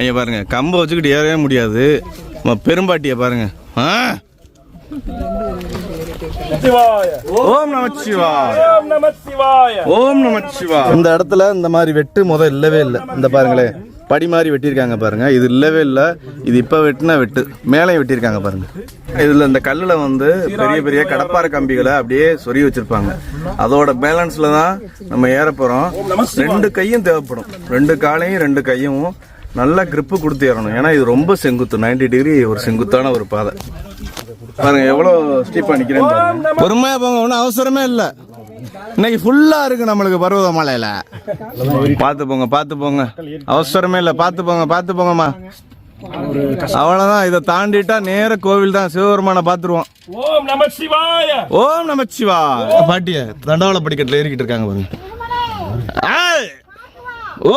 ஐயா பாருங்க, கம்பை வச்சுக்கிட்டு ஏறவே முடியாது. பெரும்பாட்டியை பாருங்க. ஓம் நமச்சிவாய. ஓம் நமச்சிவாய. இந்த இடத்துல இந்த மாதிரி வெட்டு இல்லவே இல்லை. இந்த பாருங்களேன், படி மாதிரி வெட்டியிருக்காங்க பாருங்க. இது இல்லவே இல்லை. இது இப்போ வெட்டினா வெட்டு மேலே வெட்டியிருக்காங்க பாருங்க. இதில் இந்த கல்லில் வந்து பெரிய பெரிய கடப்பாறை கம்பிகளை அப்படியே சொருகி வச்சிருப்பாங்க. அதோட பேலன்ஸ்ல தான் நம்ம ஏற போறோம். 2 கையும் தேவைப்படும். 2 காலையும் 2 கையும் நல்லா கிரிப்பு கொடுத்து ஏறணும். ஏன்னா இது ரொம்ப செங்குத்து, 90 டிகிரி ஒரு செங்குத்தான ஒரு பாதை. பாருங்க எவ்வளோ ஸ்டீப்பா நிக்கிறேன் பாருங்க. பொறுமையா போங்க, ஒன்றும் அவசரமே இல்லை. இன்னைக்கு ஃபுல்லா இருக்கு நம்மளுக்கு பர்வத மலையில. பார்த்து போங்க, பார்த்து போங்க, அவசரமே இல்லை. பார்த்து போங்க, பார்த்து போங்கம்மா. அவ்வளவுதான். இதை தாண்டிட்டா நேர கோவில் தான். சிவபெருமான பாத்துருவோம். ஓம் நமச்சிவாய. ஓம் நமச்சிவாய. பாட்டிய தண்டவாள படிக்கட்டுல ஏறிக்கிட்டு இருக்காங்க பாருங்க. ஓ